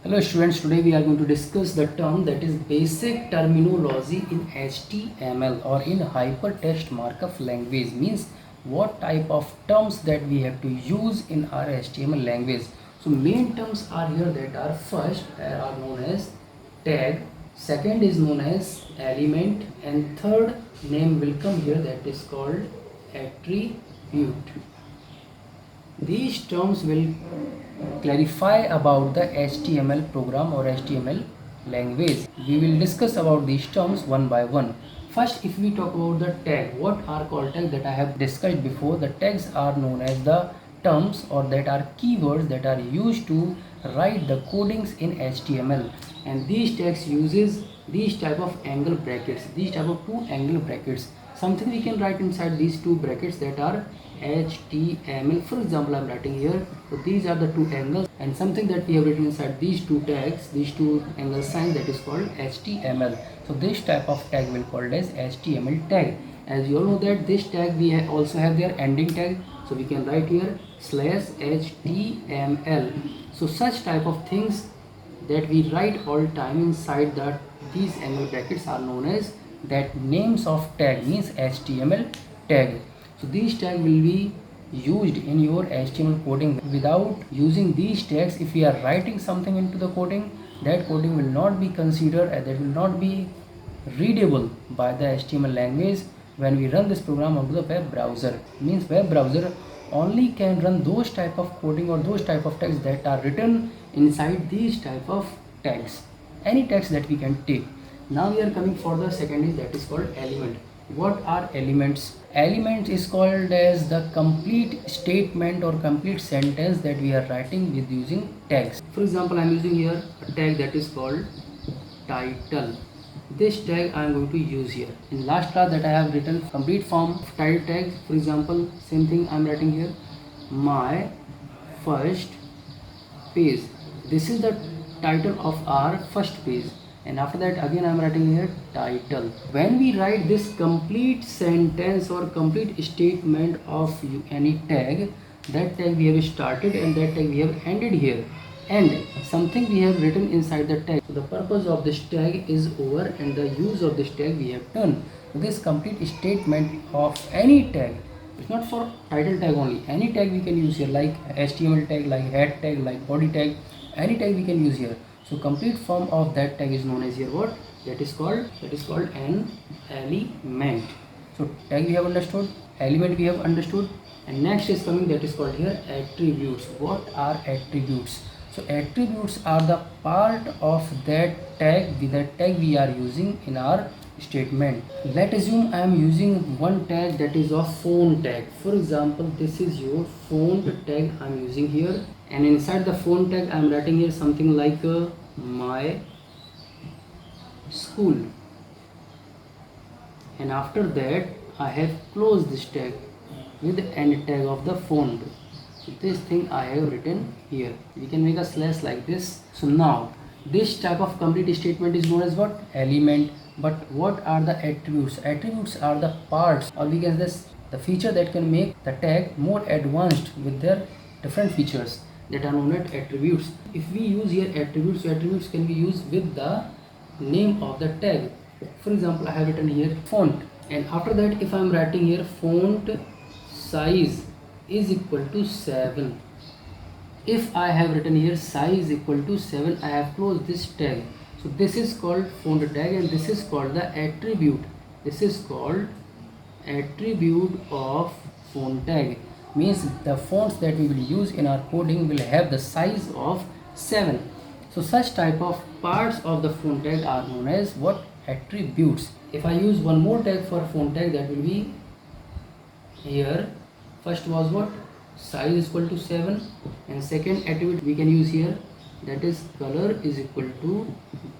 Hello students, today we are going to discuss the term that is basic terminology in HTML or in hypertext markup language. Means what type of terms that we have to use in our HTML language. So main terms are here that are first are known as tag, second is known as element, and third name will come here that is called attribute. These terms will clarify about the HTML program or HTML language. We will discuss about these terms one by one. First, if we talk about the tag, what are called tags that I have discussed before? The tags are known as the terms or that are keywords that are used to write the codings in HTML, and these tags uses these type of angle brackets, these type of two angle brackets. Something we can write inside these two brackets that are HTML. For example, I'm writing here, so these are the two angles, and something that we have written inside these two tags, these two angle signs, that is called HTML. So this type of tag will called as HTML tag. As you all know that this tag we also have their ending tag, so we can write here /HTML. So such type of things that we write all time inside that these angle brackets are known as that names of tag, means HTML tag. So these tags will be used in your HTML coding. Without using these tags, if we are writing something into the coding, that coding will not be considered and that will not be readable by the HTML language when we run this program onto the web browser. Means web browser only can run those type of coding or those type of tags that are written inside these type of tags, any tags that we can take. Now we are coming for the second is that is called element. What are elements? Element is called as the complete statement or complete sentence that we are writing with using tags. For example, I am using here a tag that is called title. This tag I am going to use here. In last class that I have written complete form of title tag. For example, same thing I am writing here, my first page. This is the title of our first page, and after that again I am writing here title. When we write this complete sentence or complete statement of any tag, that tag we have started and that tag we have ended here, and something we have written inside the tag. So the purpose of this tag is over and the use of this tag we have done. So this complete statement of any tag, it's not for title tag only, any tag we can use here, like HTML tag, like head tag, like body tag, any tag we can use here. So complete form of that tag is known as here what? That is called an element. So tag we have understood, element we have understood, and next is coming that is called here attributes. What are attributes? So attributes are the part of that tag we are using in our statement. Let's assume I am using one tag that is a font tag. For example, this is your font tag I am using here, and inside the font tag I am writing here something like my school, and after that I have closed this tag with the end tag of the font. So this thing I have written here. We can make a slash like this. So now this type of complete statement is known as what? Element. But what are the attributes? Attributes are the parts, or we can say the feature that can make the tag more advanced with their different features that are known as attributes. If we use here attributes, so attributes can be used with the name of the tag. For example, I have written here font, and after that if I am writing here font size is equal to 7. If I have written here size equal to 7, I have closed this tag. So this is called font tag, and this is called the attribute. This is called attribute of font tag. Means the fonts that we will use in our coding will have the size of 7. So such type of parts of the font tag are known as what? Attributes. If I use one more tag for font tag, that will be here. First was what? Size is equal to 7, and second attribute we can use here, that is color is equal to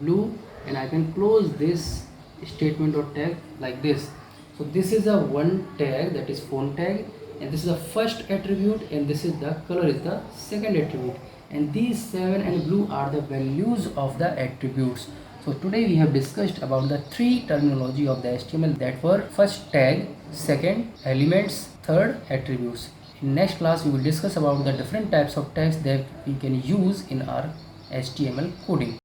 blue, and I can close this statement or tag like this. So this is a one tag, that is font tag, and this is the first attribute, and this is the color is the second attribute, and these 7 and blue are the values of the attributes. So today we have discussed about the three terminology of the HTML, that were first tag, second elements, third attributes. In next class we will discuss about the different types of tags that we can use in our HTML coding.